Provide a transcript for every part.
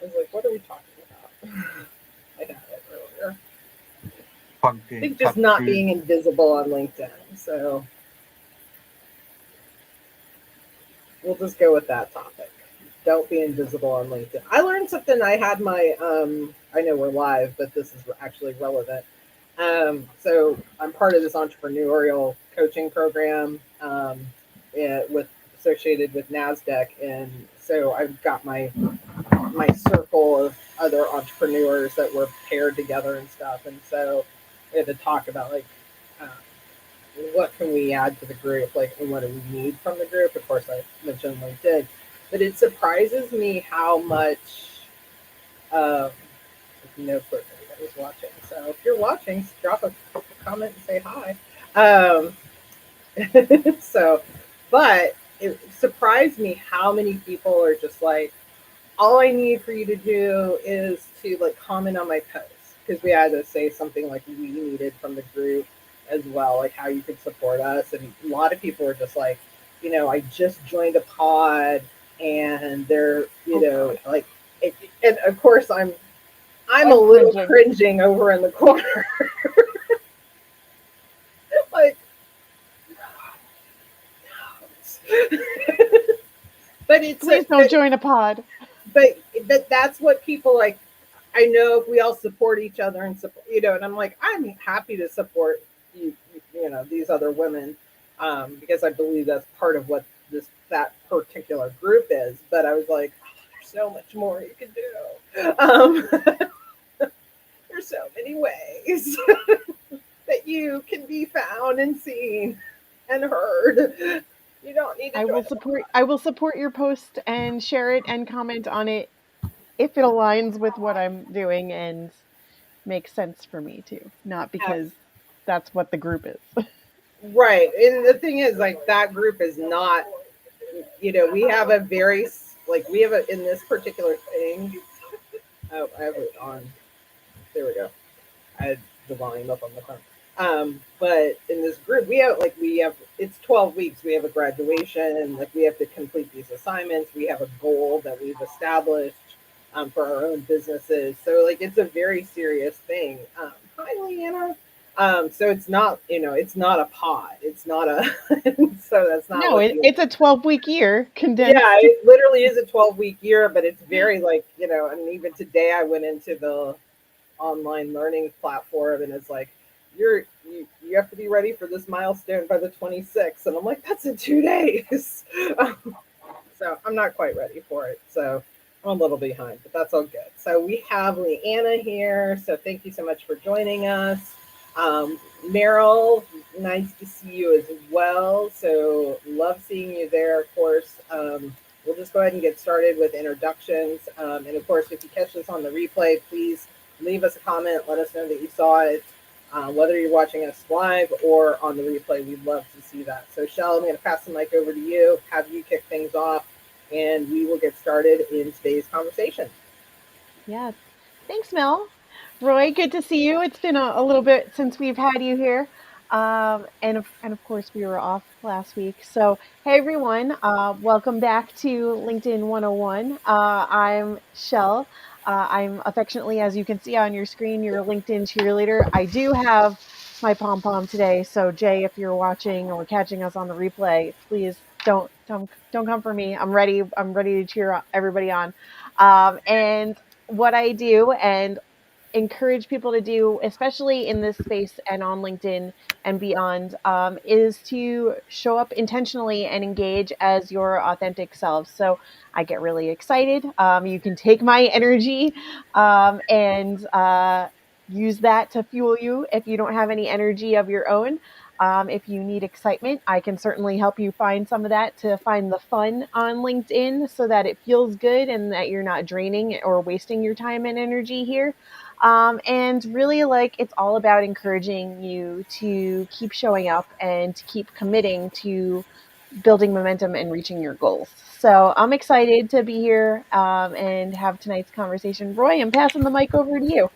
I was like, what are we talking about? I had it earlier. I Content think just cut not through. being invisible on LinkedIn. So we'll just go with that topic. Don't be invisible on LinkedIn. I learned something. I had my I know we're live, but this is actually relevant. So I'm part of this entrepreneurial coaching program with associated with Nasdaq, and so I've got my circle of other entrepreneurs that were paired together and stuff, and so we had to talk about like uh, what can we add to the group, like, and what do we need from the group. Of course, I mentioned LinkedIn, but it surprises me how much. Um, no clue if anybody's watching. So if you're watching, drop a comment and say hi. Um, so, but it surprised me how many people are just like, all I need for you to do is to like comment on my post because we had to say something like we needed from the group as well, like how you could support us. And a lot of people are just like, I just joined a pod and they're, Oh God, like, and of course I'm a I'm little cringing. cringing over in the corner, like, but it's a, Please don't join a pod. but that's what people like. I know if we all support each other and support, and I'm like, I'm happy to support you, these other women, because I believe that's part of what that particular group is. But I was like, oh, there's so much more you can do. There's so many ways that you can be found and seen and heard. You don't need to join a pod. I will support your post and share it and comment on it if it aligns with what I'm doing and makes sense for me too. Not because that's what the group is. Right. And the thing is, like, that group is not, we have a very, like, we have a, in this particular thing, oh, I have it on. There we go. I had the volume up on the phone. But in this group, it's 12 weeks. We have a graduation, like, we have to complete these assignments. We have a goal that we've established for our own businesses. So, like, it's a very serious thing. Hi, Leanna. So it's not a pod. It's not a, so that's not No, what the, it's a 12-week year yeah, condensed. it literally is a 12-week year, but it's very like, and even today I went into the online learning platform and it's like you have to be ready for this milestone by the 26th, and I'm like, that's in 2 days. So I'm not quite ready for it, so I'm a little behind, but that's all good. So we have Leanna here, so thank you so much for joining us. Meryl, nice to see you as well, so love seeing you there. Of course, we'll just go ahead and get started with introductions, and of course, if you catch this on the replay, please leave us a comment. Let us know that you saw it. Whether you're watching us live or on the replay, we'd love to see that. So, Shell, I'm going to pass the mic over to you, have you kick things off, and we will get started in today's conversation. Yes. Thanks, Mel. Roy, good to see you. It's been a little bit since we've had you here. And of course, we were off last week. So, hey, everyone. Welcome back to LinkedIn 101. I'm Shell. I'm affectionately, as you can see on your screen, your LinkedIn cheerleader. I do have my pom pom today. So, Jay, if you're watching or catching us on the replay, please don't come for me. I'm ready. I'm ready to cheer everybody on. And what I do and encourage people to do, especially in this space and on LinkedIn and beyond, is to show up intentionally and engage as your authentic self. So I get really excited. You can take my energy and use that to fuel you if you don't have any energy of your own. If you need excitement, I can certainly help you find some of that to find the fun on LinkedIn so that it feels good and that you're not draining or wasting your time and energy here. And really, like, it's all about encouraging you to keep showing up and to keep committing to building momentum and reaching your goals. So I'm excited to be here and have tonight's conversation. Roy, I'm passing the mic over to you.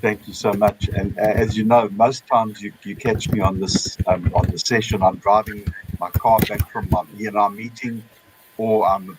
Thank you so much. And as you know, most times you catch me on the session. I'm driving my car back from my BNR meeting, or I'm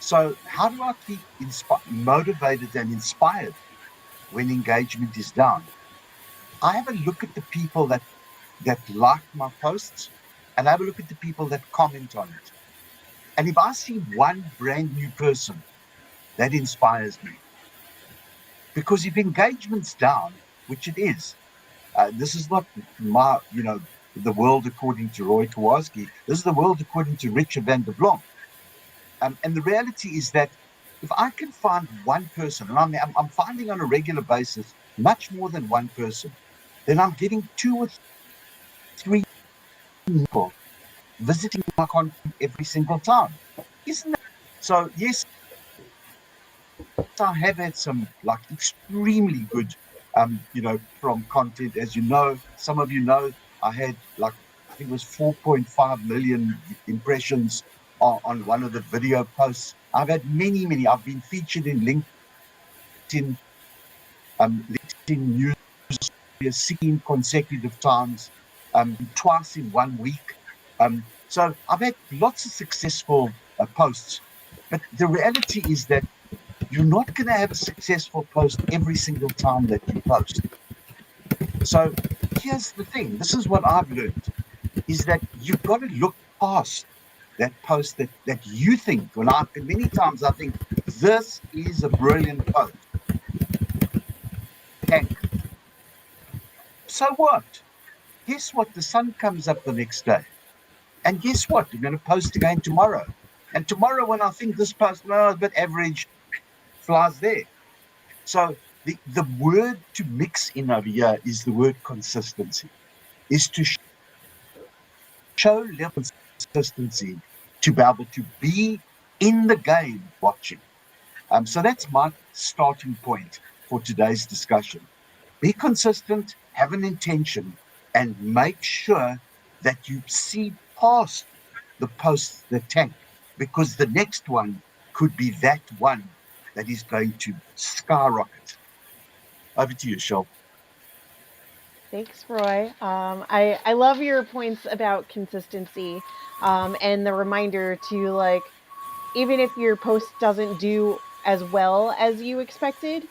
So how do I keep motivated and inspired when engagement is down? I have a look at the people that like my posts, and I have a look at the people that comment on it. And if I see one brand new person, that inspires me. Because if engagement's down, which it is, this is not my, the world according to Roy Kowalski. This is the world according to Richard van der Blom. And the reality is that if I can find one person, and I'm finding on a regular basis much more than one person, then I'm getting 2 or 3 people visiting my content every single time. Isn't that so? Yes, I have had some like extremely good, from content. As you know, some of you know, I had like, I think it was 4.5 million impressions on one of the video posts. I've had many, many. I've been featured in LinkedIn, LinkedIn news 16 consecutive times, twice in 1 week. So I've had lots of successful posts, but the reality is that you're not going to have a successful post every single time that you post. So here's the thing. This is what I've learned, is that you've got to look past that post that you think, and many times I think, this is a brilliant post. Tank. So what? Guess what? The sun comes up the next day. And guess what? I'm going to post again tomorrow. And tomorrow, when I think this post, well, a bit average, flies there. So the word to mix in over here is the word consistency, is to show level consistency, to be able to be in the game watching. So that's my starting point for today's discussion. Be consistent, have an intention, and make sure that you see past the posts that tank, because the next one could be that one that is going to skyrocket. Over to you, Shel. Thanks, Roy. I love your points about consistency, and the reminder to like, even if your post doesn't do as well as you expected,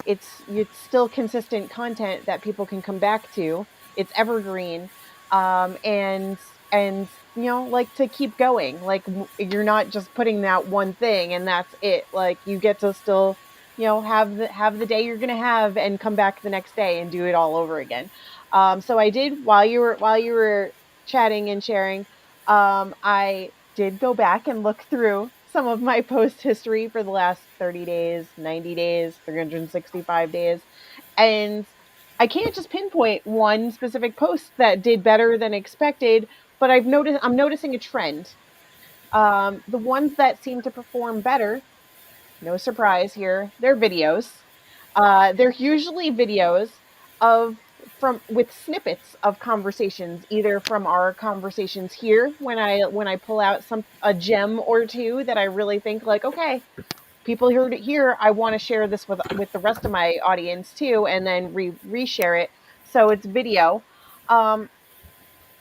it's still consistent content that people can come back to. It's evergreen, and like to keep going. Like you're not just putting out one thing and that's it. Like you get to still have the day you're gonna have and come back the next day and do it all over again. So I did while you were chatting and sharing. I did go back and look through some of my post history for the last 30 days, 90 days, 365 days. And I can't just pinpoint one specific post that did better than expected, but I'm noticing a trend. The ones that seem to perform better, no surprise here, they're videos. They're usually videos of from with snippets of conversations, either from our conversations here when I pull out a gem or two that I really think like, okay, people heard it here. I want to share this with the rest of my audience too, and then reshare it. So it's video. Um,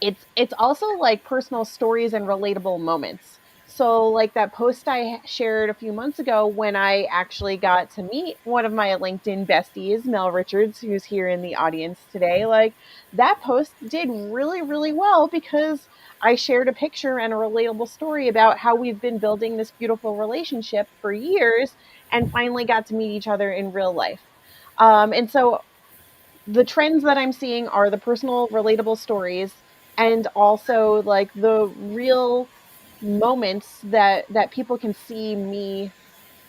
it's also like personal stories and relatable moments. So like that post I shared a few months ago when I actually got to meet one of my LinkedIn besties, Mel Richards, who's here in the audience today. Like that post did really, really well because I shared a picture and a relatable story about how we've been building this beautiful relationship for years and finally got to meet each other in real life. And so the trends that I'm seeing are the personal relatable stories and also like the real moments that people can see me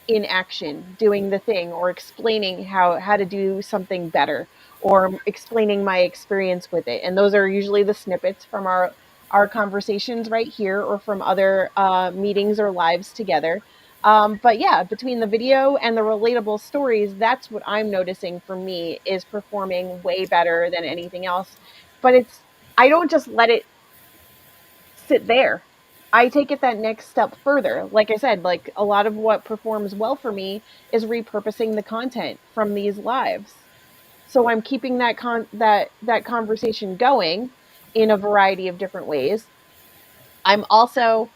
in action doing the thing or explaining how to do something better or explaining my experience with it. And those are usually the snippets from our conversations right here or from other meetings or lives together. But yeah, between the video and the relatable stories, that's what I'm noticing for me is performing way better than anything else. But I don't just let it sit there. I take it that next step further. Like I said, like a lot of what performs well for me is repurposing the content from these lives. So I'm keeping that conversation going in a variety of different ways. I'm also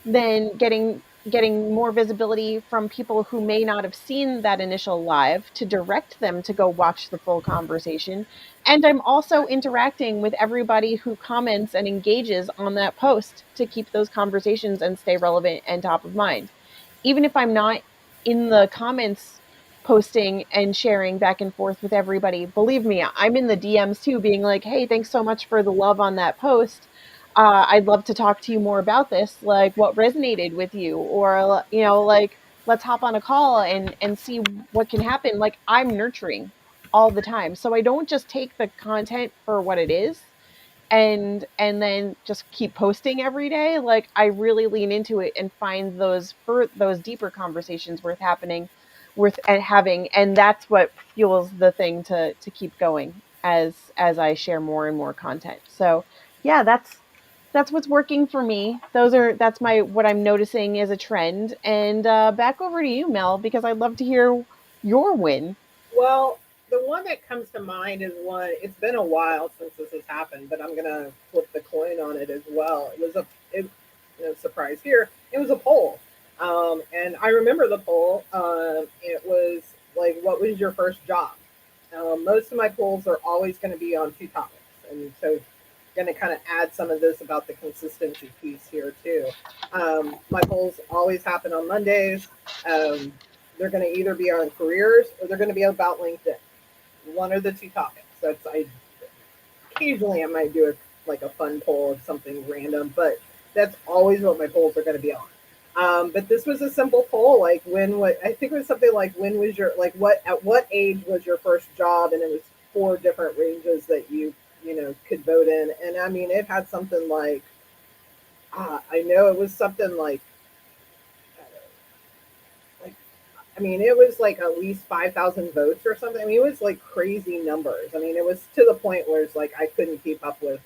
then getting getting more visibility from people who may not have seen that initial live to direct them to go watch the full conversation. And I'm also interacting with everybody who comments and engages on that post to keep those conversations and stay relevant and top of mind. Even if I'm not in the comments posting and sharing back and forth with everybody, believe me, I'm in the DMs too, being like, hey, thanks so much for the love on that post. I'd love to talk to you more about this. Like, what resonated with you? Or, like, let's hop on a call and see what can happen. Like, I'm nurturing all the time. So I don't just take the content for what it is and then just keep posting every day. Like, I really lean into it and find those deeper conversations worth having, and that's what fuels the thing to keep going as I share more and more content. So yeah, that's what's working for me. That's my what I'm noticing as a trend. And back over to you, Mel, because I'd love to hear your win. Well, the one that comes to mind is one. It's been a while since this has happened, but I'm gonna flip the coin on it as well. Surprise here. It was a poll, and I remember the poll. It was like, "What was your first job?" Most of my polls are always going to be on two topics, and so going to kind of add some of this about the consistency piece here too. My polls always happen on Mondays. Um, they're going to either be on careers or they're going to be about LinkedIn. One or the two topics. That's I occasionally I might do a fun poll of something random, but that's always what my polls are going to be on. But this was a simple poll, like I think it was something like when was your at what age was your first job, and it was four different ranges that you could vote in, and I mean it had something like I know it was something like I mean, it was like at least 5,000 votes or something. I mean, it was like crazy numbers. I mean, it was to the point where it's like I couldn't keep up with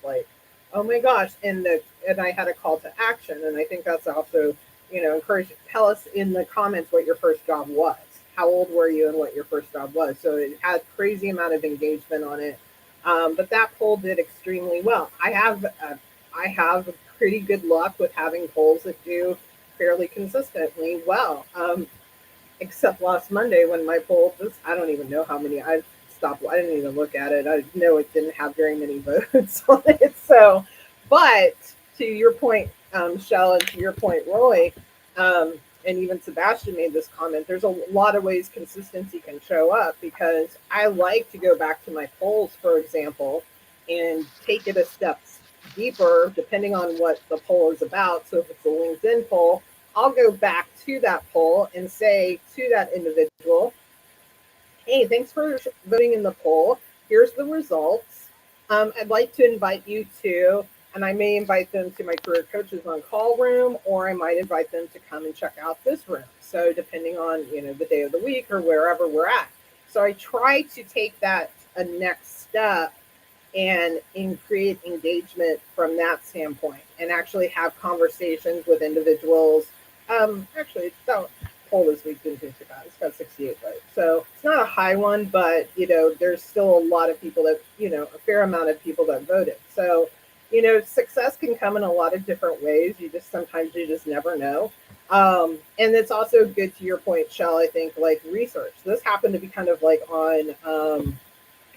oh my gosh, and I had a call to action, and I think that's also encourage. Tell us in the comments what your first job was. How old were you, and what your first job was? So it had crazy amount of engagement on it. But that poll did extremely well. I have pretty good luck with having polls that do fairly consistently well. Except last Monday when my poll just I don't even know how many I stopped. I didn't even look at it. I know it didn't have very many votes on it. So, but to your point, Shell, and to your point, Roy, and even Sebastian made this comment. There's a lot of ways consistency can show up because I like to go back to my polls, for example, and take it a step deeper depending on what the poll is about. So if it's a LinkedIn poll, I'll go back to that poll and say to that individual, hey, thanks for voting in the poll. Here's the results. I'd like to invite you to, and I may invite them to my career coaches on call room, or I might invite them to come and check out this room. So depending on, the day of the week or wherever we're at. So I try to take that a next step and create engagement from that standpoint and actually have conversations with individuals. Actually, don't poll this week didn't do too bad. It's got 68 votes. So it's not a high one, but, there's still a lot of people that, a fair amount of people that voted. So, success can come in a lot of different ways. Sometimes you just never know. And it's also good to your point, Shell, I think, like research. This happened to be kind of like on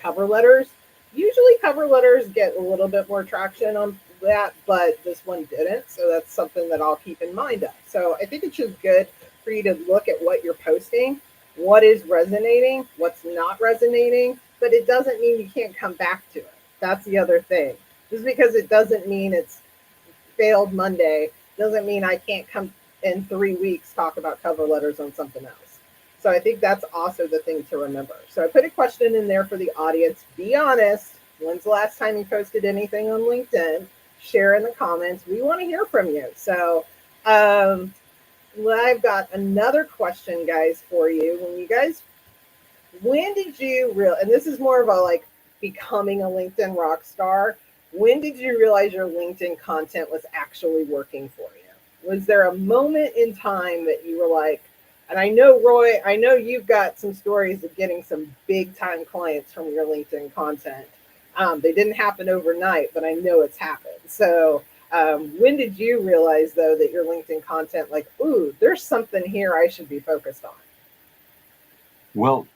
cover letters. Usually cover letters get a little bit more traction on that, but this one didn't. So that's something that I'll keep in mind of. So I think it's just good for you to look at what you're posting, what is resonating, what's not resonating, but it doesn't mean you can't come back to it. That's the other thing. Just because it doesn't mean it's failed Monday, doesn't mean I can't come in 3 weeks talk about cover letters on something else. So I think that's also the thing to remember. So I put a question in there for the audience. Be honest. When's the last time you posted anything on LinkedIn? Share in the comments. We want to hear from you. So I've got another question, guys, for you. When did you realize, and this is more of a like becoming a LinkedIn rock star, when did you realize your LinkedIn content was actually working for you? Was there a moment in time that you were like, and I know, Roy, I know you've got some stories of getting some big time clients from your LinkedIn content. They didn't happen overnight, but I know it's happened. So When did you realize though that your LinkedIn content, like, ooh, there's something here I should be focused on? Well,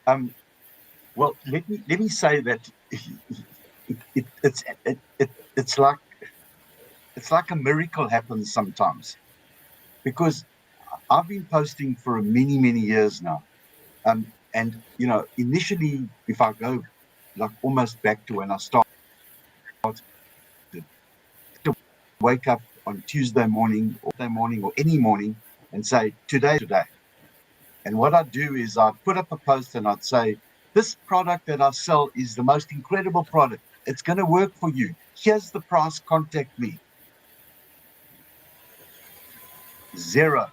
let me say that it's like a miracle happens sometimes, because I've been posting for many years now. And initially, if I go like almost back to when I started, to wake up on Tuesday morning or any morning and say, today. And what I'd do is I'd put up a post and I'd say, this product that I sell is the most incredible product. It's going to work for you. Here's the price. Contact me. Zero.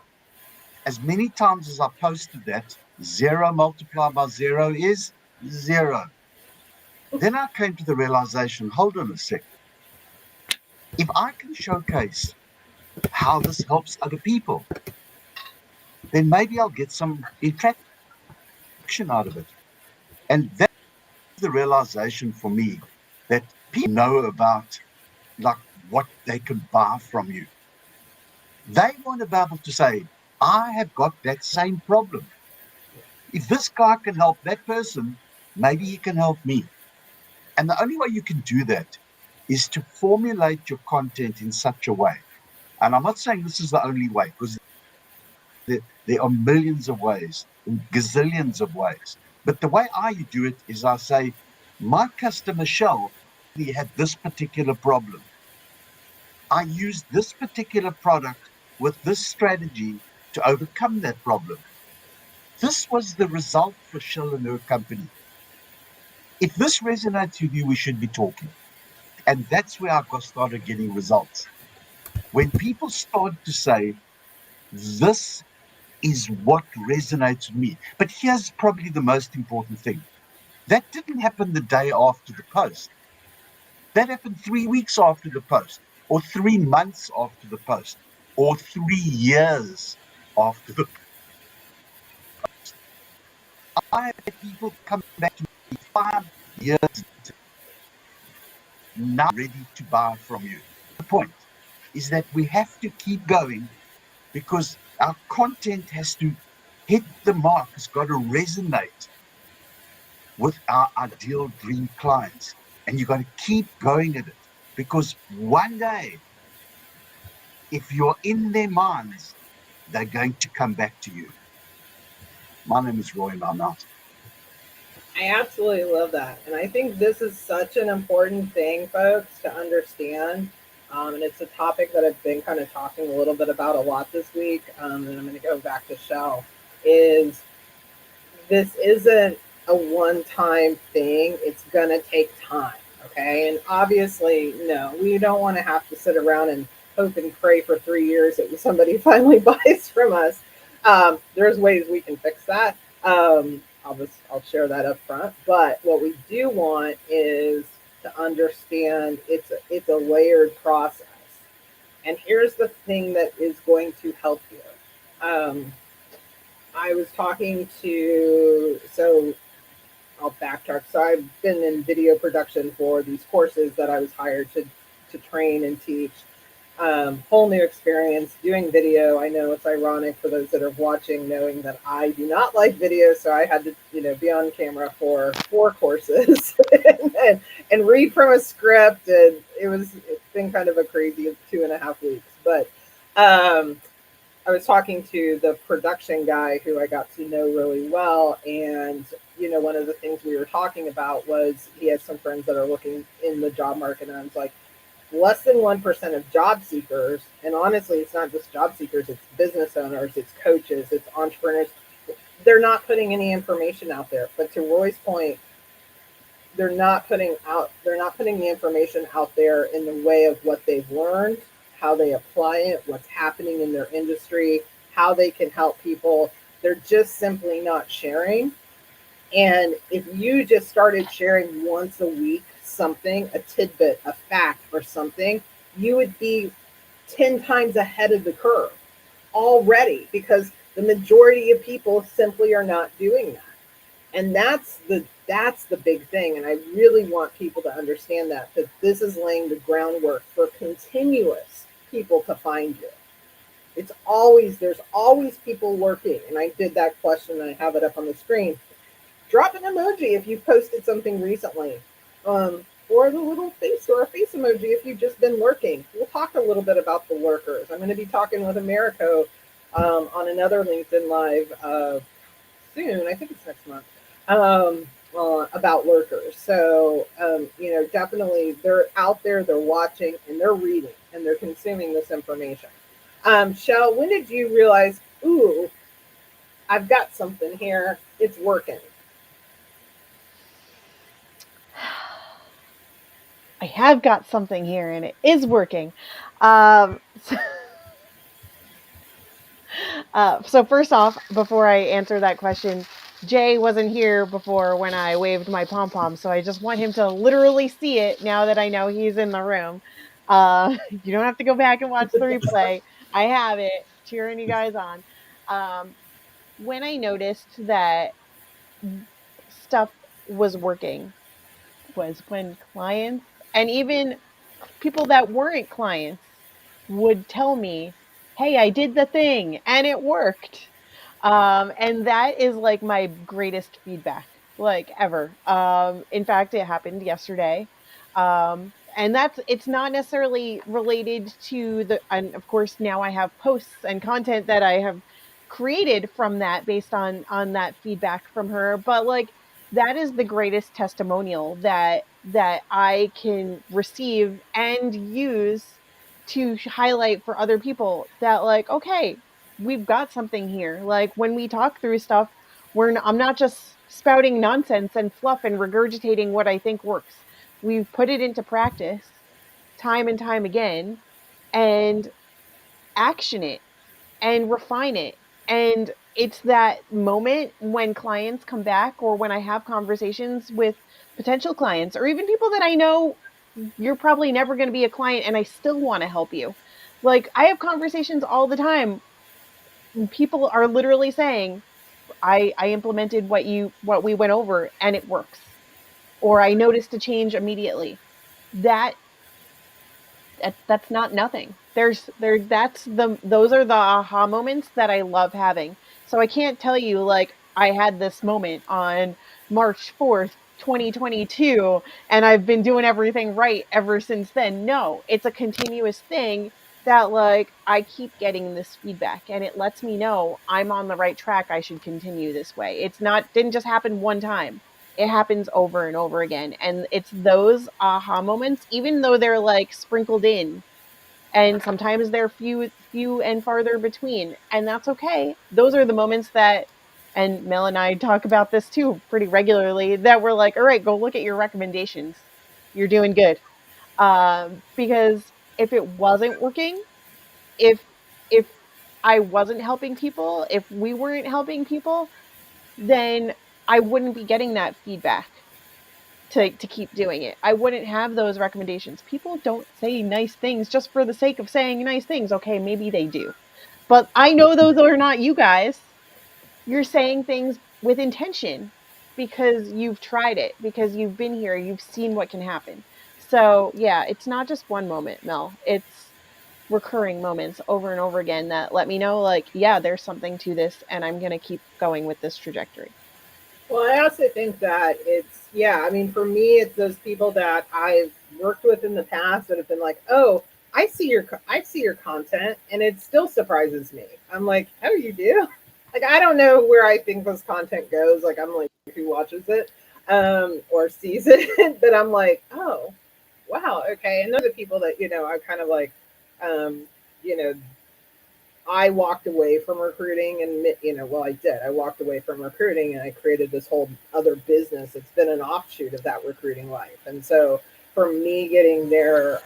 As many times as I posted that, zero multiplied by zero is zero. Then I came to the realization, hold on a sec. If I can showcase how this helps other people, then maybe I'll get some interaction out of it. And that's the realization for me, that people know about like what they can buy from you. They want to be able to say, I have got that same problem. If this guy can help that person, maybe he can help me. And the only way you can do that is to formulate your content in such a way. And I'm not saying this is the only way, because there are millions of ways, gazillions of ways. But the way I do it is I say, my customer shell had this particular problem. I used this particular product with this strategy to overcome that problem. This was the result for Shell and her company. If this resonates with you, we should be talking. And that's where I started getting results. When people started to say, this is what resonates with me. But here's probably the most important thing. That didn't happen the day after the post. That happened 3 weeks after the post, or 3 months after the post, or 3 years after the post. I had people come back to me 5 years later, now ready to buy from you. The point is that we have to keep going, because our content has to hit the mark. It's got to resonate with our ideal dream clients. And you've got to keep going at it, because one day, if you're in their minds, they're going to come back to you. My name is Roy, and I'm out. I absolutely love that. And I think this is such an important thing, folks, to understand. And it's a topic that I've been kind of talking a little bit about a lot this week. And I'm going to go back to Shell. Is this isn't a one-time thing. It's going to take time. Okay. And obviously, no, we don't want to have to sit around and hope and pray for 3 years that somebody finally buys from us. There's ways we can fix that. I'll share that up front. But what we do want is to understand it's a layered process. And here's the thing that is going to help you. I was talking to, so I'll backtrack. So I've been in video production for these courses that I was hired to train and teach. Whole new experience doing video. I know it's ironic for those that are watching, knowing that I do not like video, so I had to, be on camera for 4 courses and read from a script, and it's been kind of a crazy 2.5 weeks. But I was talking to the production guy who I got to know really well, and one of the things we were talking about was he has some friends that are looking in the job market, and I was like, less than 1% of job seekers, and honestly, it's not just job seekers, it's business owners, it's coaches, it's entrepreneurs. They're not putting any information out there. But to Roy's point, they're not putting the information out there in the way of what they've learned, how they apply it, what's happening in their industry, how they can help people. They're just simply not sharing. And if you just started sharing once a week something, a tidbit, a fact, or something, you would be 10 times ahead of the curve already, because the majority of people simply are not doing that. And that's the big thing. And I really want people to understand that this is laying the groundwork for continuous people to find you. It's always, there's always people lurking. And I did that question and I have it up on the screen. Drop an emoji if you've posted something recently. Or the little face or a face emoji if you've just been lurking. We'll talk a little bit about the lurkers. I'm going to be talking with Americo on another LinkedIn Live soon. I think it's next month. About lurkers. So, definitely they're out there, they're watching, and they're reading, and they're consuming this information. Shell, when did you realize, ooh, I've got something here, it's working? I have got something here and it is working. Um, so, so first off, before I answer that question, Jay wasn't here before when I waved my pom pom, so I just want him to literally see it now that I know he's in the room. You don't have to go back and watch the replay. I have it cheering you guys on. When I noticed that stuff was working was when clients and even people that weren't clients would tell me, "Hey, I did the thing and it worked." And that is like my greatest feedback, like ever. In fact, it happened yesterday. And it's not necessarily related to and of course, now I have posts and content that I have created from that based on that feedback from her. But like, that is the greatest testimonial that I can receive and use to highlight for other people that like, okay, we've got something here. Like when we talk through stuff, I'm not just spouting nonsense and fluff and regurgitating what I think works. We've put it into practice time and time again and action it and refine it. And it's that moment when clients come back or when I have conversations with potential clients or even people that I know you're probably never going to be a client and I still want to help you. Like I have conversations all the time. People are literally saying, I implemented what we went over and it works. Or I noticed a change immediately. That that's not nothing. Those are the aha moments that I love having. So I can't tell you like I had this moment on March 4th, 2022 and I've been doing everything right ever since then. No, it's a continuous thing that like I keep getting this feedback and it lets me know I'm on the right track. I should continue this way. It's not didn't just happen one time. It happens over and over again. And it's those aha moments, even though they're like sprinkled in and sometimes they're few and farther between. And that's okay. Those are the moments that, and Mel and I talk about this too pretty regularly, that we're like, all right, go look at your recommendations. You're doing good. Because if it wasn't working, if if I wasn't helping people, if we weren't helping people, then I wouldn't be getting that feedback to keep doing it. I wouldn't have those recommendations. People don't say nice things just for the sake of saying nice things. Okay, maybe they do. But I know those are not you guys. You're saying things with intention because you've tried it, because you've been here, you've seen what can happen. So, yeah, it's not just one moment, Mel. It's recurring moments over and over again that let me know, like, yeah, there's something to this, and I'm going to keep going with this trajectory. Well, I also think that it's, yeah, I mean, for me, it's those people that I've worked with in the past that have been like, oh, I see your content, and it still surprises me. I'm like, oh, you do? Like, I don't know where I think this content goes. Like, I'm like, who watches it or sees it? But I'm like, oh, wow, okay. And those are the people that, I kind of like, um, you know, I walked away from recruiting and, well, I did. I walked away from recruiting and I created this whole other business. It's been an offshoot of that recruiting life. And so for me getting their,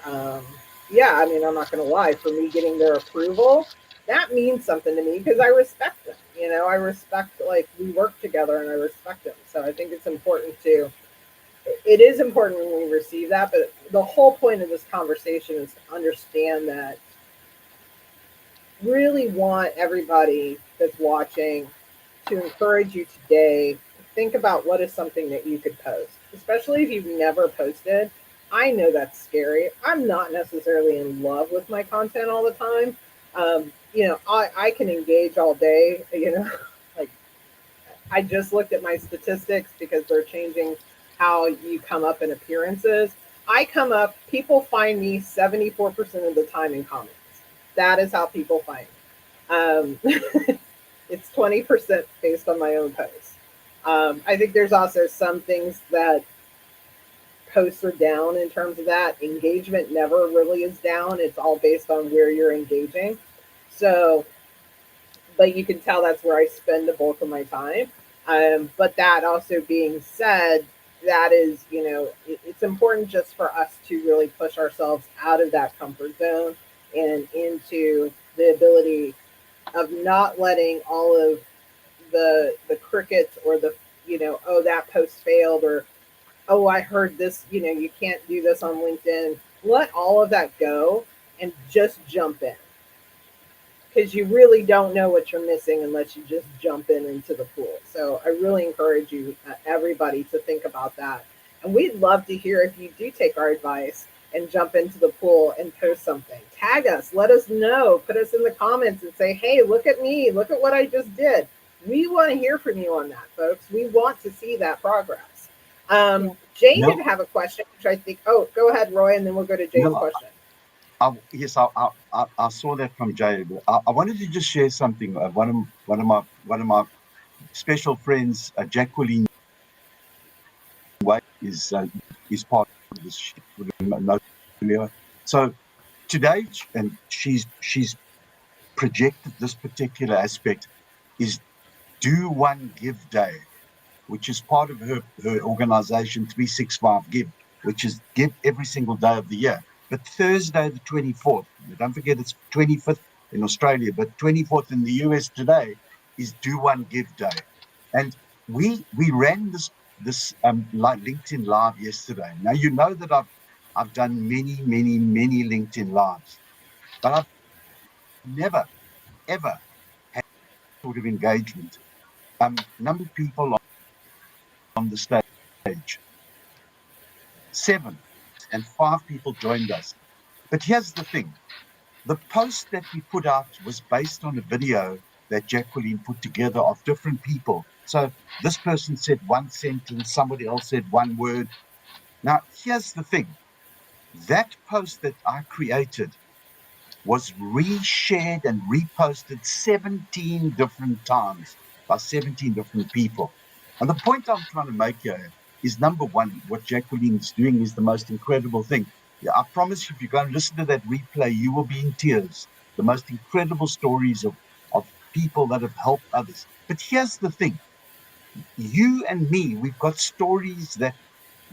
yeah, I mean, I'm not going to lie, for me getting their approval, that means something to me because I respect them. I respect, like, we work together and I respect them. So I think it is important when we receive that. But the whole point of this conversation is to understand that really want everybody that's watching to encourage you today to think about what is something that you could post, especially if you've never posted. I know that's scary. I'm not necessarily in love with my content all the time. I can engage all day, like I just looked at my statistics because they're changing how you come up in appearances. I come up, people find me 74% of the time in comments. That is how people find me. It's 20% based on my own posts. I think there's also some things that posts are down in terms of that. Engagement never really is down. It's all based on where you're engaging. So, but you can tell that's where I spend the bulk of my time. But that also being said, that is, it's important just for us to really push ourselves out of that comfort zone and into the ability of not letting all of the crickets or the, oh, that post failed, or oh, I heard this, you can't do this on LinkedIn. Let all of that go and just jump in, because you really don't know what you're missing unless you just jump into the pool. So I really encourage you, everybody, to think about that. And we'd love to hear if you do take our advice and jump into the pool and post something. Tag us, let us know, put us in the comments and say, hey, look at me, look at what I just did. We want to hear from you on that, folks. We want to see that progress. Jay No, did have a question, which I think, oh, go ahead, Roy, and then we'll go to Jay's no, question. yes, I saw that from Jay. I wanted to just share something. One of my special friends, Jacqueline White, is part of this. She would know earlier. So today, and she's projected this particular aspect is Do One Give Day, which is part of her organization 365 Give, which is give every single day of the year. But Thursday, the 24th, don't forget it's 25th in Australia, but 24th in the US today is Do One Give Day. And we ran this LinkedIn live yesterday. Now you know that I've done many LinkedIn lives, but I've never ever had sort of engagement. Number of people on the stage, 7, and 5 people joined us. But here's the thing: the post that we put out was based on a video that Jacqueline put together of different people. So this person said one sentence, somebody else said one word. Now, here's the thing: that post that I created was reshared and reposted 17 different times by 17 different people. And the point I'm trying to make here is, number one, what Jacqueline is doing is the most incredible thing. Yeah, I promise you, if you go and listen to that replay, you will be in tears. The most incredible stories of people that have helped others. But here's the thing: you and me, we've got stories that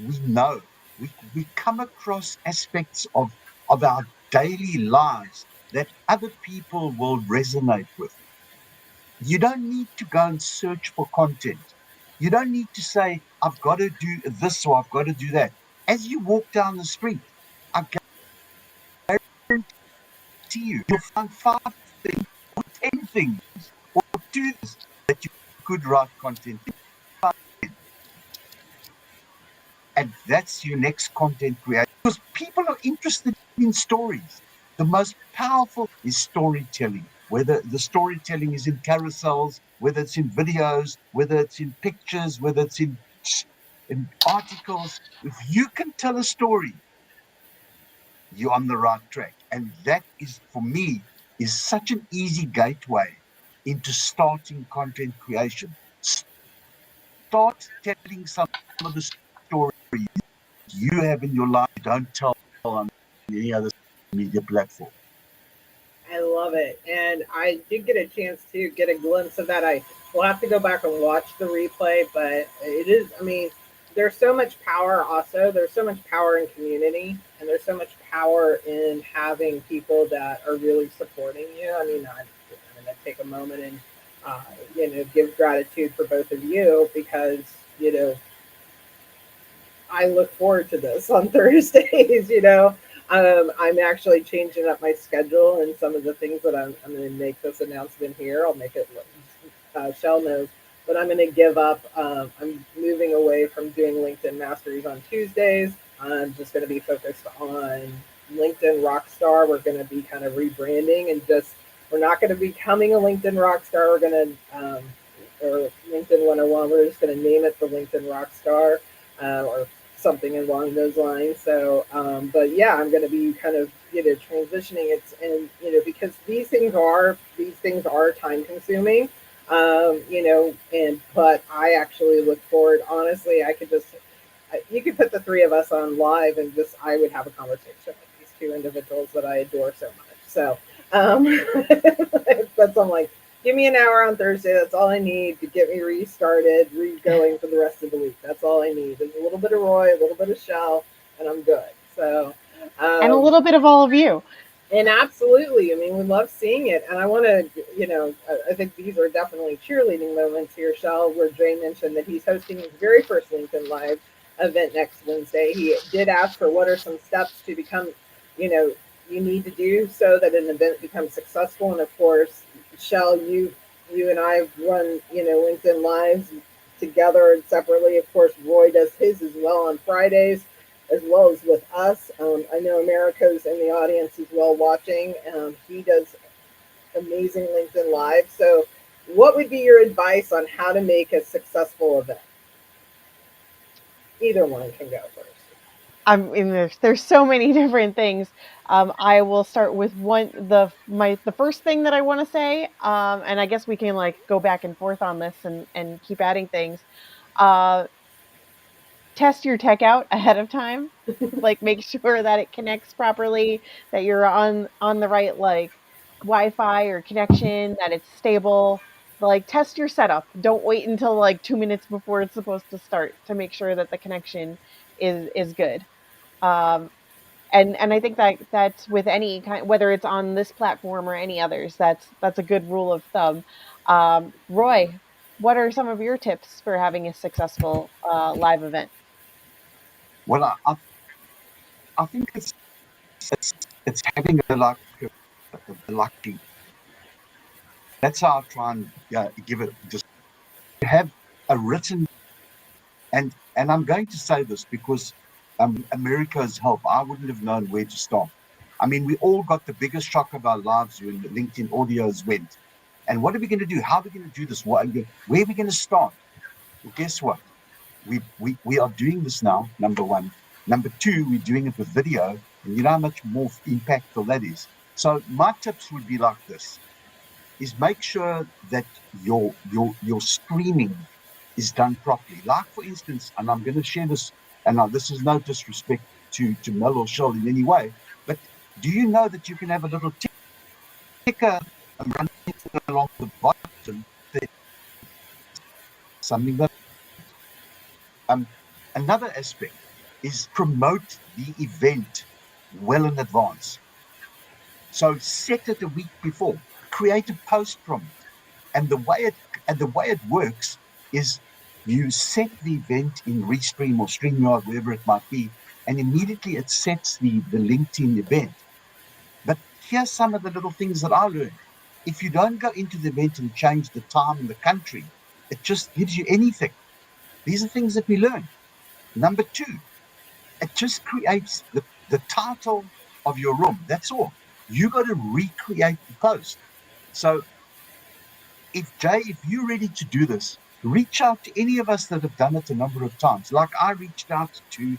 we know. We come across aspects of our daily lives that other people will resonate with. You don't need to go and search for content. You don't need to say, I've got to do this or I've got to do that. As you walk down the street, I guarantee you'll find 5 things or 10 things or 2 things that you could write content in. And that's your next content creator, because people are interested in stories. The most powerful is storytelling, whether the storytelling is in carousels, whether it's in videos, whether it's in pictures, whether it's in articles. If you can tell a story, you're on the right track. And that is, for me, is such an easy gateway into starting content creation. Start telling some of the stories you have in your life, don't tell on any other media platform. I love it. And I did get a chance to get a glimpse of that. I will have to go back and watch the replay, but it is, I mean, there's so much power also. There's so much power in community, and there's so much power in having people that are really supporting you. I mean, I'm going to take a moment and, give gratitude for both of you, because, I look forward to this on Thursdays. I'm actually changing up my schedule and some of the things that I'm going to make this announcement here. I'll make it, Shell knows, but I'm going to give up. I'm moving away from doing LinkedIn Masteries on Tuesdays. I'm just going to be focused on LinkedIn Rockstar. We're going to be kind of rebranding and just, we're not going to be becoming a LinkedIn Rockstar. We're going to, or LinkedIn 101, we're just going to name it the LinkedIn Rockstar, or something along those lines. So, but yeah, I'm going to be kind of, transitioning it, and, because these things are time consuming, but I actually look forward, honestly, I could just, you could put the three of us on live and just, I would have a conversation with these two individuals that I adore so much. So, I'm like, give me an hour on Thursday. That's all I need to get me restarted, re-going for the rest of the week. That's all I need. There's a little bit of Roy, a little bit of Shell, and I'm good. So, And a little bit of all of you. and absolutely, I mean, we love seeing it. And I want to, I think these are definitely cheerleading moments here, Shell, where Jay mentioned that he's hosting his very first LinkedIn Live event next Wednesday. He did ask for what are some steps to become, you know, you need to do so that an event becomes successful. And of course, Shell, you and I run, LinkedIn Lives together and separately. Of course, Roy does his as well on Fridays, as well as with us. I know Americo's in the audience as well watching. He does amazing LinkedIn Live. So, what would be your advice on how to make a successful event? Either one can go first. I mean, there's so many different things. I will start with the first thing that I want to say, and I guess we can like go back and forth on this and keep adding things. Uh, Test your tech out ahead of time. Like make sure that it connects properly, that you're on the right like Wi-Fi or connection, that it's stable. Like test your setup. Don't wait until like 2 minutes before it's supposed to start to make sure that the connection is good. Um, and I think that that's with any kind, whether it's on this platform or any others, that's a good rule of thumb. Roy, what are some of your tips for having a successful live event? Well, I think it's having a lucky. That's how I try and give it. Just have a written, and I'm going to say this because America's help, I wouldn't have known where to start. I mean, we all got the biggest shock of our lives when the LinkedIn audios went. And what are we going to do? How are we going to do this? Where are we going to start? Well, guess what? We are doing this now, number one. Number two, we're doing it with video, and you know how much more impactful that is. So my tips would be like this: is make sure that your streaming is done properly. Like for instance, and I'm going to share this, and now this is no disrespect to Mel or Shell in any way, but do you know that you can have a little ticker running along the bottom? Something that another aspect is promote the event well in advance. So set it a week before, create a post from it. And the way it works is you set the event in Restream or StreamYard, wherever it might be, and immediately it sets the LinkedIn event. But here's some of the little things that I learned. If you don't go into the event and change the time and the country, it just gives you anything. These are things that we learn. Number two, it just creates the title of your room. That's all. You got to recreate the post. So if you're ready to do this, reach out to any of us that have done it a number of times. Like I reached out to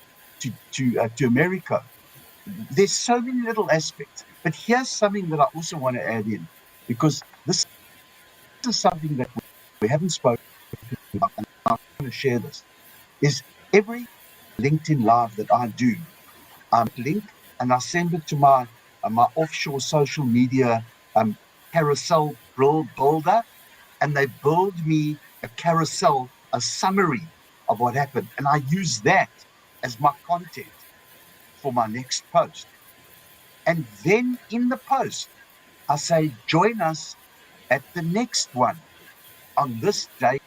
America. There's so many little aspects, but here's something that I also want to add in, because this is something that we haven't spoken about, and I want to share this. Is every LinkedIn live that I do, link and I send it to my offshore social media carousel builder, and they build me a carousel, a summary of what happened, and I use that as my content for my next post. And then in the post, I say, join us at the next one on this date,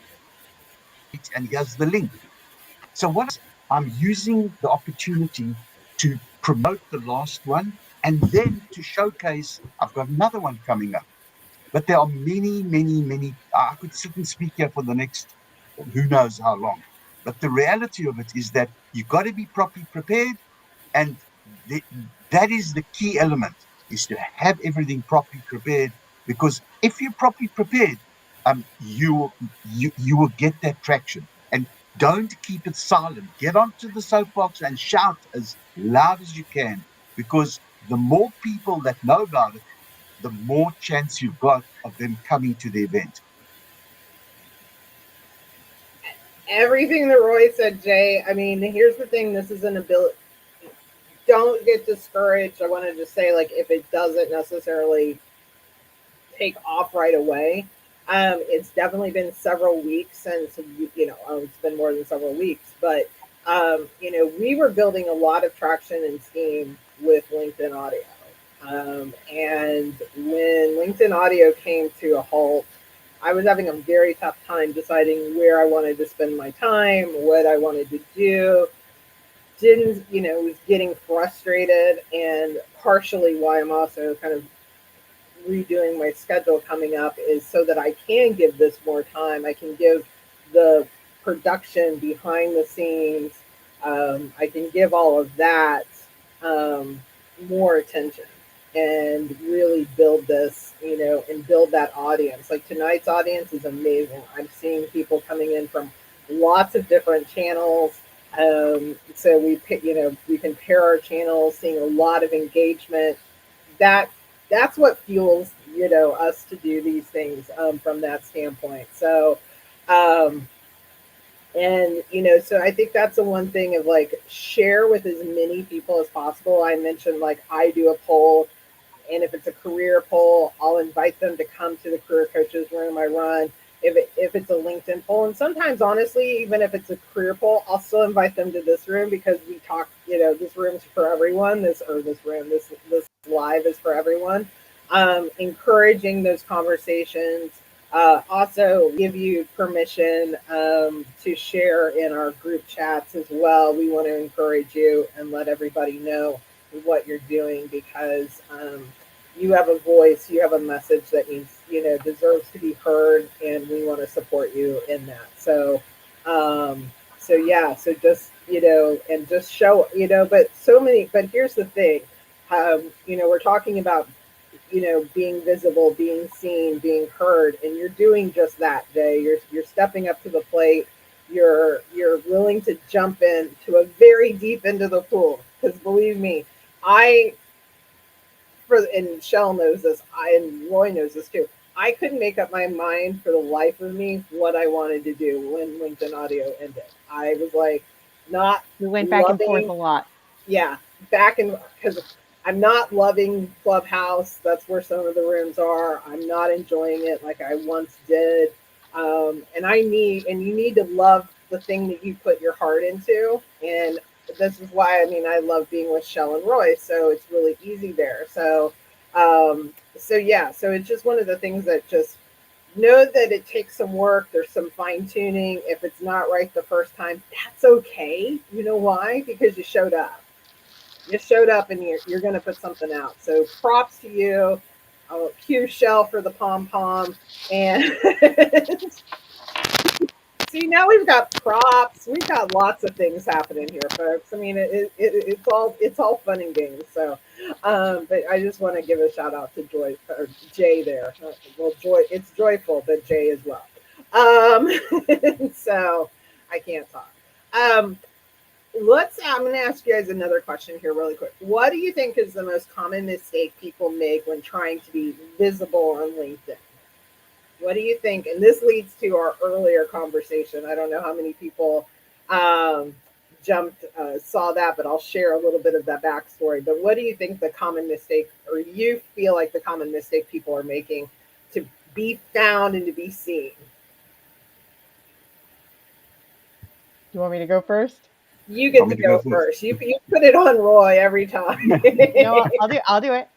and here's the link. So what I'm using the opportunity to promote the last one and then to showcase I've got another one coming up. But there are many, many, many. I could sit and speak here for the next who knows how long. But the reality of it is that you've got to be properly prepared, and that is the key element, is to have everything properly prepared, because if you're properly prepared, you will get that traction. And don't keep it silent. Get onto the soapbox and shout as loud as you can, because the more people that know about it, the more chance you've got of them coming to the event. Everything that Roy said, Jay. I mean, here's the thing. This is an ability. Don't get discouraged. I want to just say, like, if it doesn't necessarily take off right away, it's definitely been several weeks since it's been more than several weeks, but we were building a lot of traction and steam with LinkedIn Audio, and when LinkedIn Audio came to a halt, I was having a very tough time deciding where I wanted to spend my time, what I wanted to do. Didn't, was getting frustrated, and partially why I'm also kind of redoing my schedule coming up is so that I can give this more time. I can give the production behind the scenes. I can give all of that more attention and really build this, and build that audience. Like tonight's audience is amazing. I'm seeing people coming in from lots of different channels. So we can pair our channels, seeing a lot of engagement. That that's what fuels us to do these things, from that standpoint. So um, and so I think that's the one thing of, like, share with as many people as possible. I mentioned, like, I do a poll, and if it's a career poll, I'll invite them to come to the career coaches room I run. If it's a LinkedIn poll, and sometimes, honestly, even if it's a career poll, I'll still invite them to this room, because we talk. This room's for everyone. This live is for everyone. Encouraging those conversations. Also, give you permission to share in our group chats as well. We want to encourage you and let everybody know what you're doing, because you have a voice, you have a message that needs, deserves to be heard, and we want to support you in that. So yeah, so just, and just show, but here's the thing, we're talking about, being visible, being seen, being heard, and you're doing just that, Jay. You're stepping up to the plate. You're willing to jump in to a very deep into the pool, because believe me, I and Shell knows this, and Roy knows this too. I couldn't make up my mind for the life of me what I wanted to do when LinkedIn Audio ended. I was like, not We went back and forth loving, a lot. yeah, back in, because I'm not loving Clubhouse. That's where some of the rooms are. I'm not enjoying it like I once did. And you need to love the thing that you put your heart into. And this is why, I mean, I love being with Shell and Roy. So it's really easy there. So yeah, so it's just one of the things that, just know that it takes some work. There's some fine tuning. If it's not right the first time, that's okay. You know why? Because you showed up. You showed up, and you're going to put something out. So props to you. Cue Shell for the pom pom. And see, now we've got props. We've got lots of things happening here, folks. I mean, it's all fun and games. So, but I just want to give a shout out to Jay there. Well, Joy, it's joyful, but Jay as well. Um, so I can't talk. Um, I'm going to ask you guys another question here really quick. What do you think is the most common mistake people make when trying to be visible on LinkedIn? What do you think? And this leads to our earlier conversation. I don't know how many people um, saw that, but I'll share a little bit of that backstory. But what do you think the common mistake, or you feel like the common mistake people are making to be found and to be seen? You want me to go first? You get Want to me to go go first? first. You put it on Roy every time. No, I'll do it.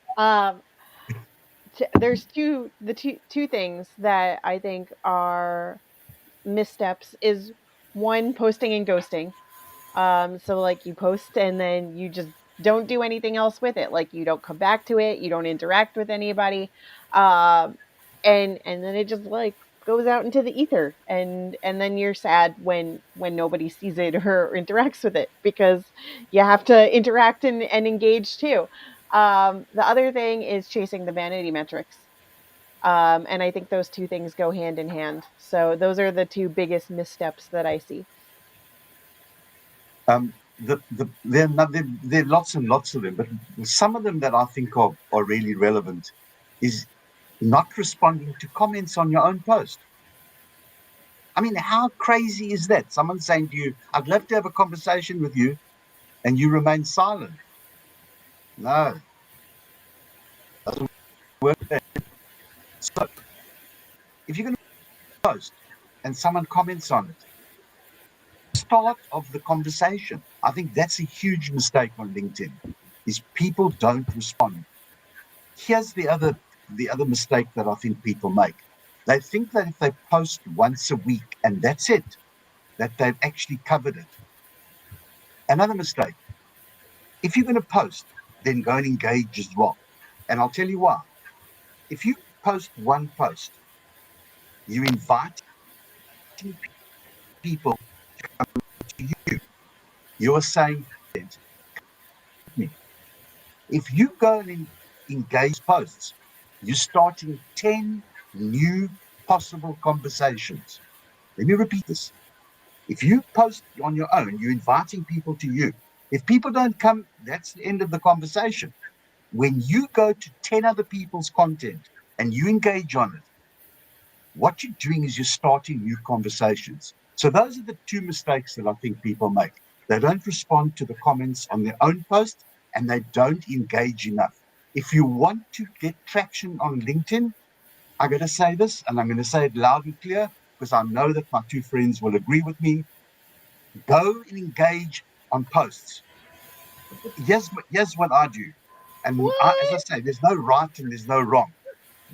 There's two things that I think are missteps. Is one, posting and ghosting. So like you post and then you just don't do anything else with it. Like you don't come back to it, you don't interact with anybody. Um, and then it just like goes out into the ether, and then you're sad when nobody sees it or interacts with it, because you have to interact and engage too. The other thing is chasing the vanity metrics. And I think those two things go hand in hand. So those are the two biggest missteps that I see. There are lots and lots of them, but some of them that I think are really relevant is not responding to comments on your own post. I mean, how crazy is that? Someone saying to you, I'd love to have a conversation with you, and you remain silent. No, doesn't work that. So if you're going to post and someone comments on it, start of the conversation. I think that's a huge mistake on LinkedIn, is people don't respond. Here's the other mistake that I think people make. They think that if they post once a week and that's it, that they've actually covered it. Another mistake. If you're going to post, then go and engage as well. And I'll tell you why. If you post one post, you invite people to you. You're saying, if you go and engage posts, you're starting 10 new possible conversations. Let me repeat this. If you post on your own, you're inviting people to you. If people don't come, that's the end of the conversation. When you go to 10 other people's content and you engage on it, what you're doing is you're starting new conversations. So those are the two mistakes that I think people make. They don't respond to the comments on their own post, and they don't engage enough. If you want to get traction on LinkedIn, I'm going to say this, and I'm going to say it loud and clear, because I know that my two friends will agree with me. Go and engage on posts. Here's what I do. And as I What? say, there's no right and there's no wrong.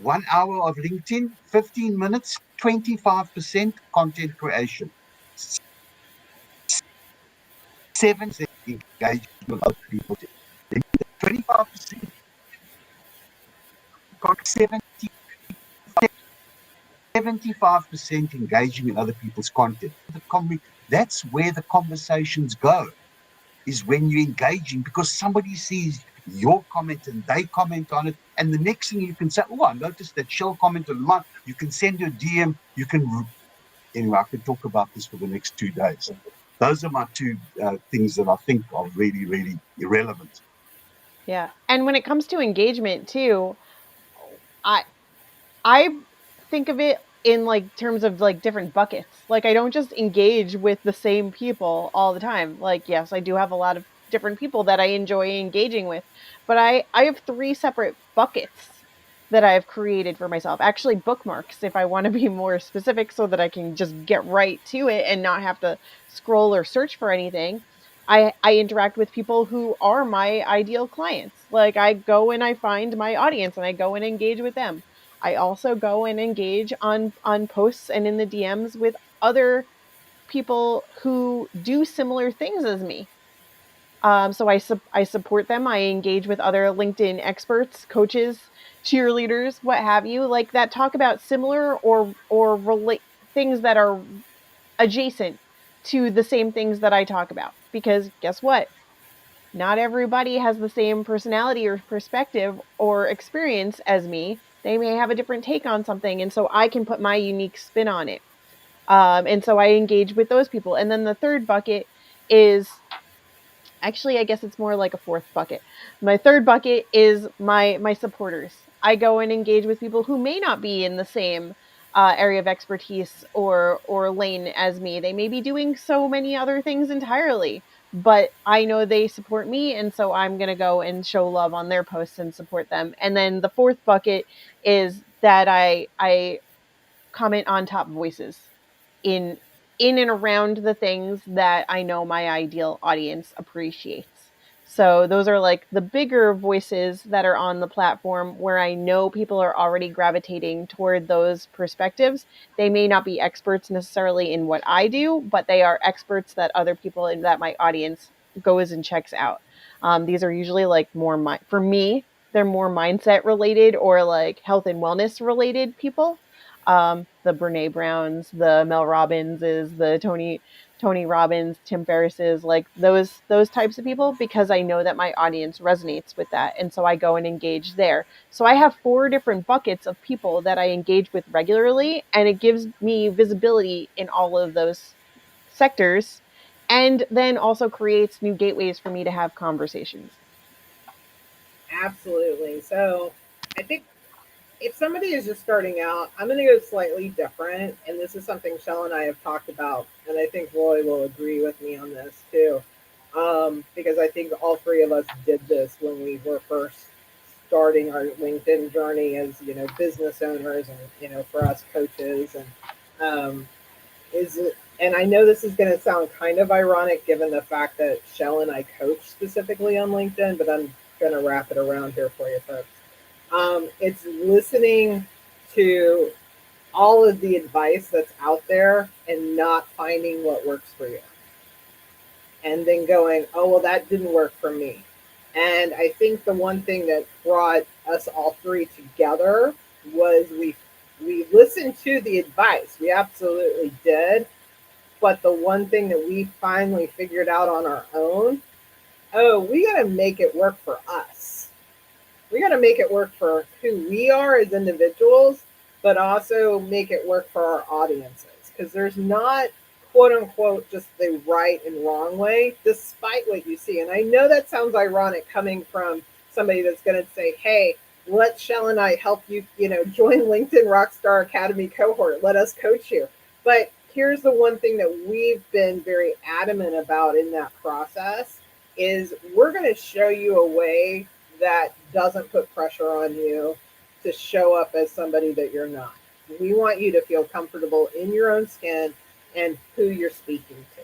1 hour of LinkedIn, 15 minutes, 25% content creation, 7% engagement with other people, 25% 75% engaging in other people's content. That's where the conversations go, is when you're engaging, because somebody sees your comment and they comment on it. And the next thing you can say, oh, I noticed that Shell commented on mine. You can send your DM. Anyway, I could talk about this for the next 2 days. Those are my two things that I think are really, really irrelevant. Yeah. And when it comes to engagement too, I I think of it in like terms of like different buckets. Like I don't just engage with the same people all the time. Like yes, I do have a lot of different people that I enjoy engaging with, but I have three separate buckets that I've created for myself. Actually bookmarks if I want to be more specific, so that I can just get right to it and not have to scroll or search for anything. I interact with people who are my ideal clients. Like I go and I find my audience and I go and engage with them. I also go and engage on posts and in the DMs with other people who do similar things as me. So I support them. I engage with other LinkedIn experts, coaches, cheerleaders, what have you, like that talk about similar or relate things that are adjacent to the same things that I talk about. Because guess what? Not everybody has the same personality or perspective or experience as me. They may have a different take on something, and so I can put my unique spin on it. And so I engage with those people. And then the third bucket is, actually, I guess it's more like a fourth bucket. My third bucket is my supporters. I go and engage with people who may not be in the same area of expertise or lane as me. They may be doing so many other things entirely, but I know they support me, and so I'm gonna go and show love on their posts and support them. And then the fourth bucket is that I comment on top voices in and around the things that I know my ideal audience appreciates. So those are like the bigger voices that are on the platform where I know people are already gravitating toward those perspectives. They may not be experts necessarily in what I do, but they are experts that other people in that my audience goes and checks out. These are usually like more for me, they're more mindset related or like health and wellness related people. the Brene Browns, the Mel Robbinses, the Tony Robbins, Tim Ferrisses, like those types of people, because I know that my audience resonates with that, and so I go and engage there. So I have 4 different buckets of people that I engage with regularly, and it gives me visibility in all of those sectors, and then also creates new gateways for me to have conversations. Absolutely. So I think if somebody is just starting out, I'm going to go slightly different. And this is something Shell and I have talked about. And I think Roy will agree with me on this too. Because I think all 3 of us did this when we were first starting our LinkedIn journey as, business owners and, for us coaches. And is it, and I know this is going to sound kind of ironic given the fact that Shell and I coach specifically on LinkedIn, but I'm going to wrap it around here for you folks. It's listening to all of the advice that's out there and not finding what works for you. And then going, oh, well, that didn't work for me. And I think the one thing that brought us all 3 together was we listened to the advice. We absolutely did. But the one thing that we finally figured out on our own, oh, we got to make it work for us. We got to make it work for who we are as individuals, but also make it work for our audiences. Because there's not, quote unquote, just the right and wrong way, despite what you see. And I know that sounds ironic coming from somebody that's going to say, hey, let Shell and I help you, join LinkedIn Rockstar Academy cohort. Let us coach you. But here's the one thing that we've been very adamant about in that process is we're going to show you a way that doesn't put pressure on you to show up as somebody that you're not. We want you to feel comfortable in your own skin and who you're speaking to.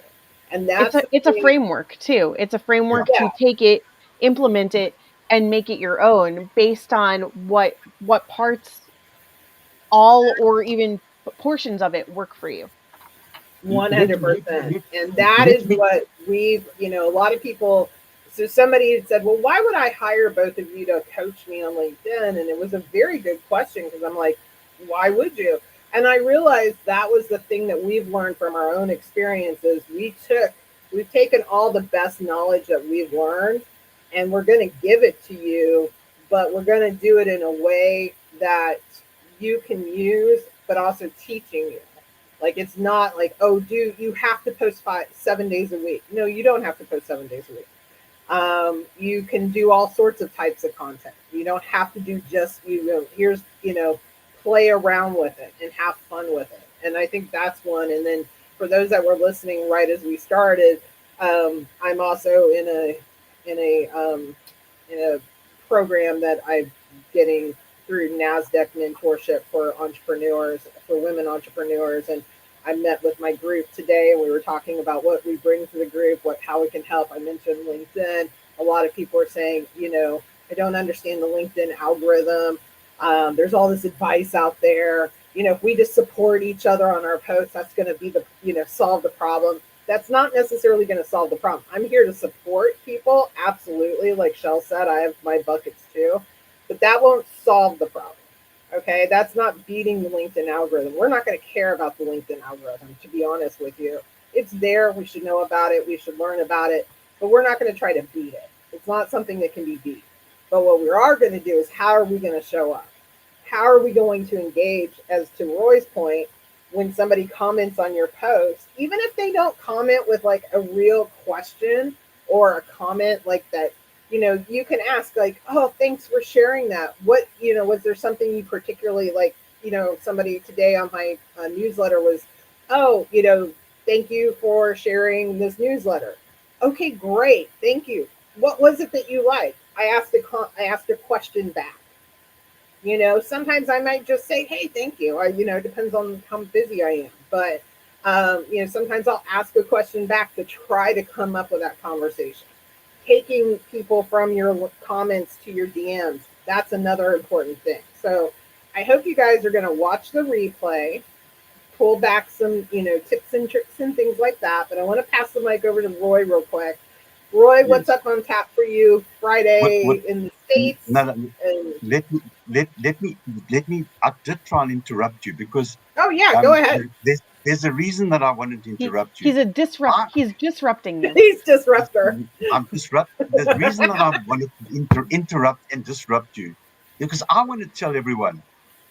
And that's it's a framework too. It's a framework yeah. to take it, implement it, and make it your own based on what parts, all or even portions of it work for you. 100%. And that let is me what we've, a lot of people. So somebody had said, well, why would I hire both of you to coach me on LinkedIn? And it was a very good question because I'm like, why would you? And I realized that was the thing that we've learned from our own experiences. We've taken all the best knowledge that we've learned and we're going to give it to you, but we're going to do it in a way that you can use, but also teaching you. Like it's not like, oh, you have to post 7 days a week. No, you don't have to post 7 days a week. You can do all sorts of types of content. You don't have to do just here's play around with it and have fun with it. And I think that's one. And then for those that were listening right as we started, I'm also in a program that I'm getting through NASDAQ mentorship for entrepreneurs, for women entrepreneurs. And I met with my group today and we were talking about what we bring to the group, how we can help. I mentioned LinkedIn. A lot of people are saying, I don't understand the LinkedIn algorithm. There's all this advice out there. If we just support each other on our posts, that's going to be solve the problem. That's not necessarily going to solve the problem. I'm here to support people. Absolutely. Like Shell said, I have my buckets too, but that won't solve the problem. Okay. That's not beating the LinkedIn algorithm. We're not going to care about the LinkedIn algorithm, to be honest with you. It's there. We should know about it. We should learn about it, but we're not going to try to beat it. It's not something that can be beat. But what we are going to do is how are we going to show up? How are we going to engage, as to Roy's point, when somebody comments on your post, even if they don't comment with like a real question or a comment like that, you can ask like, oh, thanks for sharing that. What, was there something you particularly like, somebody today on my newsletter was, oh, thank you for sharing this newsletter. Okay, great. Thank you. What was it that you liked? I asked a question back. Sometimes I might just say, hey, thank you. It depends on how busy I am. But, sometimes I'll ask a question back to try to come up with that conversation. Taking people from your comments to your DMs, that's another important thing. So I hope you guys are going to watch the replay, pull back some, tips and tricks and things like that. But I want to pass the mic over to Roy real quick. Roy, what's up on tap for you Friday what in the States? no, And let me let me I did try and interrupt you because Oh yeah, go ahead. there's a reason that I wanted to interrupt you. He's disrupting you. He's disruptor. The reason that I wanted to interrupt and disrupt you because I want to tell everyone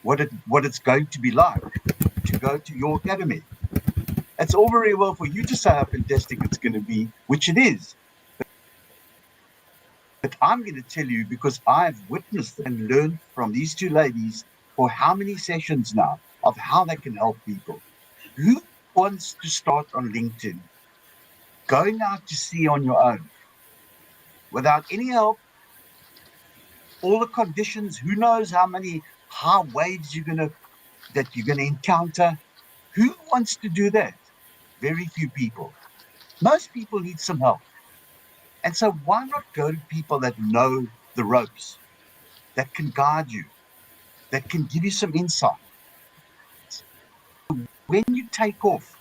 what it's going to be like to go to your academy. It's all very well for you to say how fantastic it's going to be, which it is. But I'm going to tell you because I've witnessed and learned from these two ladies for how many sessions now of how they can help people. Who wants to start on LinkedIn, going out to sea on your own, without any help, all the conditions, who knows how many high waves that you're gonna encounter? Who wants to do that? Very few people. Most people need some help. And so why not go to people that know the ropes, that can guide you, that can give you some insight? When you take off,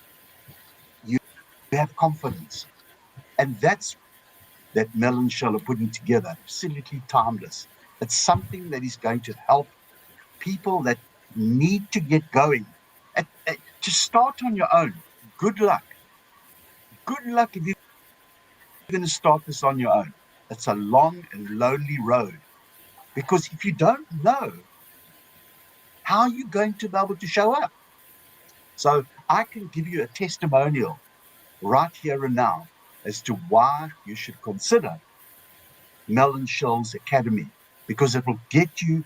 you have confidence. And that's that Mel and Shell are putting together, absolutely timeless. It's something that is going to help people that need to get going. To start on your own, good luck. Good luck if you're going to start this on your own. It's a long and lonely road because if you don't know, how are you going to be able to show up? So I can give you a testimonial right here and now as to why you should consider Mel and Shell's Academy because it will get you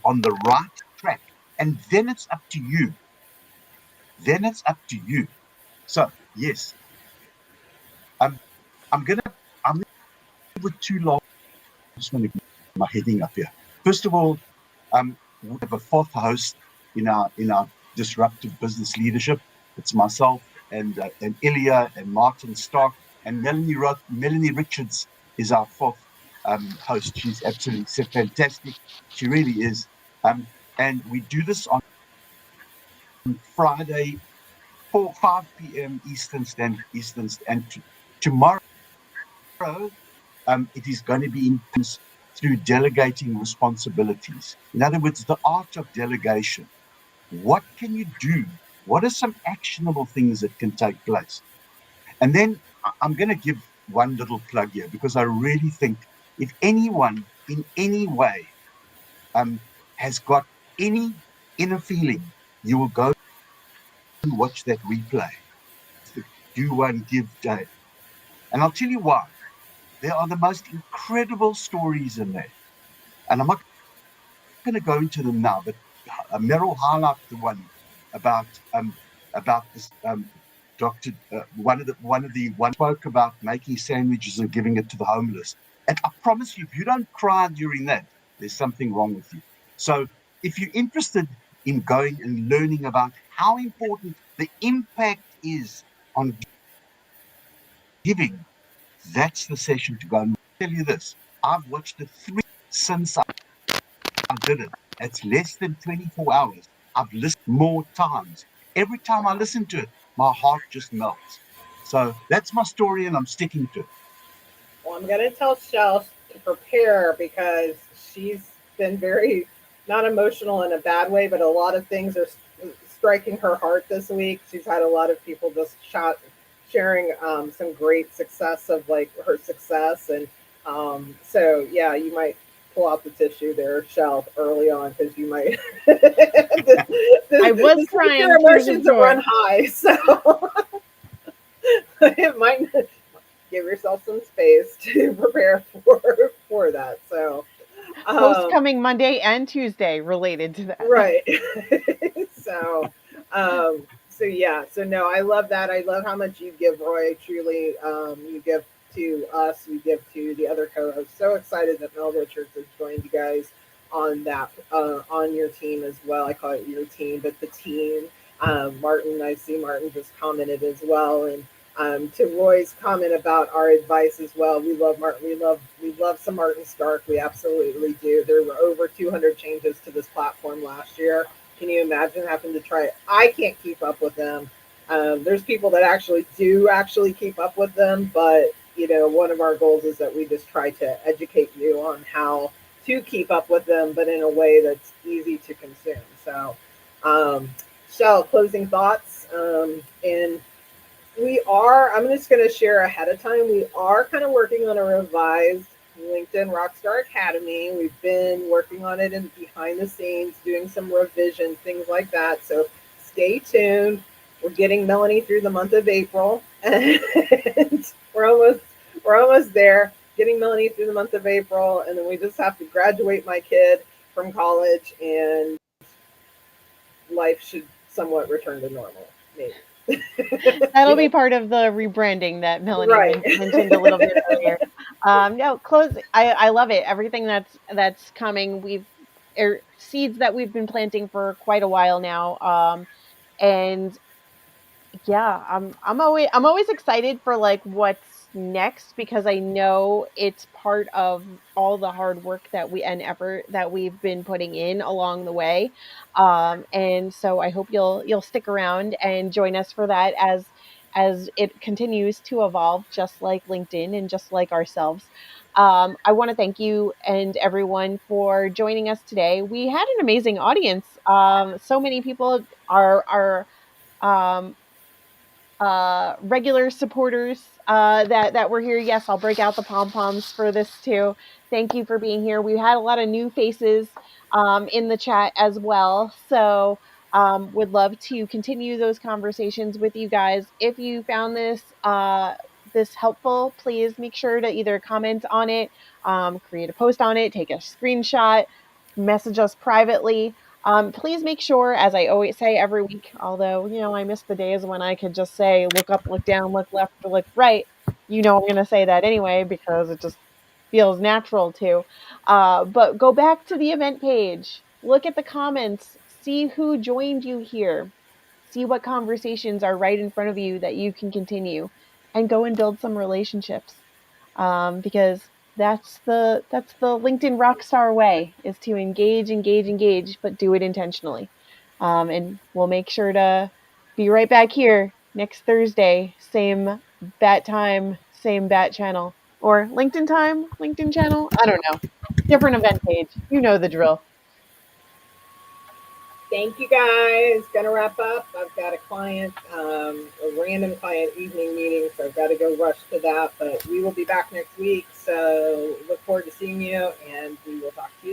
on the right track. And then it's up to you. Then it's up to you. So, yes, I'm going to, I'm with too long. I just want to get my heading up here. First of all, we have a fourth host in our disruptive business leadership. It's myself and Ilya and Martin Stark and Melanie Richards is our fourth host. She's absolutely fantastic. She really is. And we do this on Friday, 5 p.m. Eastern Standard. And tomorrow, it is going to be in through delegating responsibilities. In other words, the art of delegation. What can you do? What are some actionable things that can take place? And then I'm going to give one little plug here because I really think if anyone in any way has got any inner feeling, you will go and watch that replay. The Do One Give Day. And I'll tell you why. There are the most incredible stories in there. And I'm not going to go into them now, but Meryl highlighted the one about this doctor. One spoke about making sandwiches and giving it to the homeless. And I promise you, if you don't cry during that, there's something wrong with you. So if you're interested in going and learning about how important the impact is on giving, that's the session to go. And I'll tell you this: I've watched it 3 since I did it. It's less than 24 hours. I've listened more times. Every time I listen to it, my heart just melts. So that's my story, and I'm sticking to it. Well, I'm going to tell Shell to prepare because she's been very not emotional in a bad way, but a lot of things are striking her heart this week. She's had a lot of people just sharing some great success of like her success, and so yeah, you might pull out the tissue there, Shell, early on because you might. I was crying. Your emotions will run high, so it might. Give yourself some space to prepare for that. So post coming Monday and Tuesday related to that. Right. So yeah. So no, I love that. I love how much you give, Roy. Truly, you give to us, you give to the other co-hosts. So excited that Mel Richards has joined you guys on that on your team as well. I call it your team, but the team. Martin, I see Martin just commented as well, and to Roy's comment about our advice as well, we love Martin. We love some Martin Stark. We absolutely do. There were over 200 changes to this platform last year. Can you imagine having to try it? I can't keep up with them. There's people that actually keep up with them, but you know, one of our goals is that we just try to educate you on how to keep up with them, but in a way that's easy to consume. So, Shell, closing thoughts. And I'm just going to share ahead of time, we are kind of working on a revised LinkedIn Rockstar Academy. We've been working on it in behind the scenes, doing some revision, things like that. So stay tuned. We're getting Melanie through the month of April, and we're almost there. Getting Melanie through the month of April, and then we just have to graduate my kid from college, and life should somewhat return to normal, maybe. That'll be part of the rebranding that Melanie Right. mentioned a little bit earlier. No, close. I love it. Everything that's coming. Seeds that we've been planting for quite a while now. And yeah, I'm always excited for like what's next, because I know it's part of all the hard work that we and effort that we've been putting in along the way. And so I hope you'll stick around and join us for that as it continues to evolve, just like LinkedIn and just like ourselves. I want to thank you and everyone for joining us today. We had an amazing audience. So many people are um, regular supporters that were here. Yes, I'll break out the pom poms for this too. Thank you for being here. We had a lot of new faces in the chat as well. So would love to continue those conversations with you guys. If you found this helpful, please make sure to either comment on it, create a post on it, take a screenshot, message us privately. Please make sure, as I always say every week, although, I miss the days when I could just say, look up, look down, look left, or look right. I'm going to say that anyway because it just feels natural to. But go back to the event page, look at the comments, see who joined you here, see what conversations are right in front of you that you can continue, and go and build some relationships. Because that's the LinkedIn Rockstar way, is to engage, engage, engage, but do it intentionally. And we'll make sure to be right back here next Thursday, same bat time, same bat channel, or LinkedIn time, LinkedIn channel. I don't know, different event page. You know the drill. Thank you, guys. Gonna wrap up. I've got a random client evening meeting, so I've got to go rush to that. But we will be back next week. So look forward to seeing you, and we will talk to you then.